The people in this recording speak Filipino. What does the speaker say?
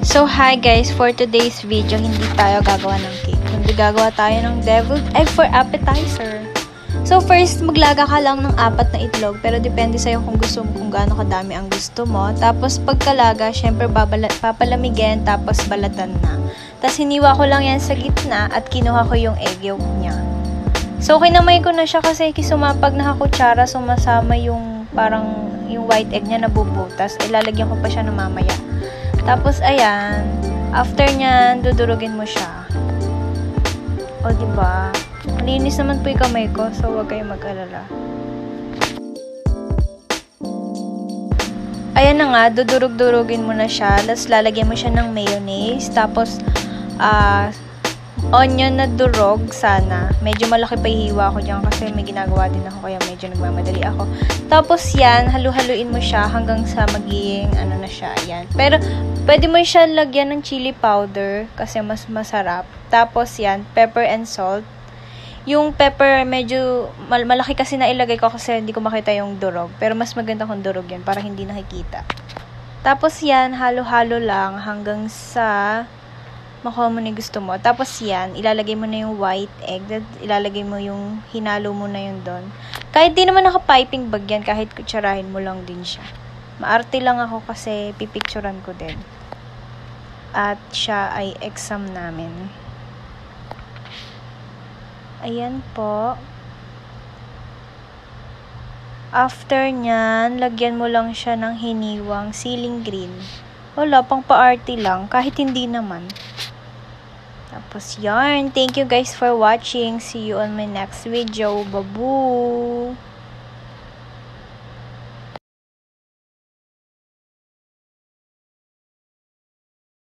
So, hi guys, for today's video, hindi tayo gagawa ng cake. Kundi gagawa tayo ng deviled egg for appetizer. So, first, maglaga ka lang ng 4 na itlog, pero depende sa'yo kung gusto mo, kung gaano kadami ang gusto mo. Tapos, pagkalaga, syempre, papalamigin, tapos balatan na. Tapos, hiniwa ko lang yan sa gitna at kinuha ko yung egg yolk niya. So, kinamay ko na siya kasi sumapag nakakutsara, sumasama yung parang yung white egg niya nabubutas. Ilalagyan ko pa siya ng mamaya. Tapos, ayan, after nyan, dudurugin mo siya. O, diba? Malinis naman po yung kamay ko, so huwag kayong mag-alala. Ayan na nga, dudurug-durugin mo na siya. Tapos, lalagyan mo siya ng mayonnaise. Tapos, onion na durog sana. Medyo malaki pa hiwa ko dyan kasi may ginagawa din ako kaya medyo nagmamadali ako. Tapos yan, halu-haluin mo siya hanggang sa magiging ano na siya. Yan. Pero pwede mo siya lagyan ng chili powder kasi mas masarap. Tapos yan, pepper and salt. Yung pepper medyo malaki kasi na ilagay ko kasi hindi ko makita yung durog. Pero mas maganda kung durog yan para hindi nakikita. Tapos yan, halo-halo lang hanggang sa makuha mo na yung gusto mo. Tapos yan, ilalagay mo na yung white egg. Ilalagay mo yung hinalo mo na yun doon. Kahit di naman naka-piping bag yan, kahit kutsarahin mo lang din siya. Maarte lang ako kasi pipicturan ko din. At siya ay exam namin. Ayan po. After nyan, lagyan mo lang siya ng hiniwang ceiling green. Wala, pang pa-arty lang, kahit hindi naman. Tapos yarn. Thank you guys for watching. See you on my next video. Babu!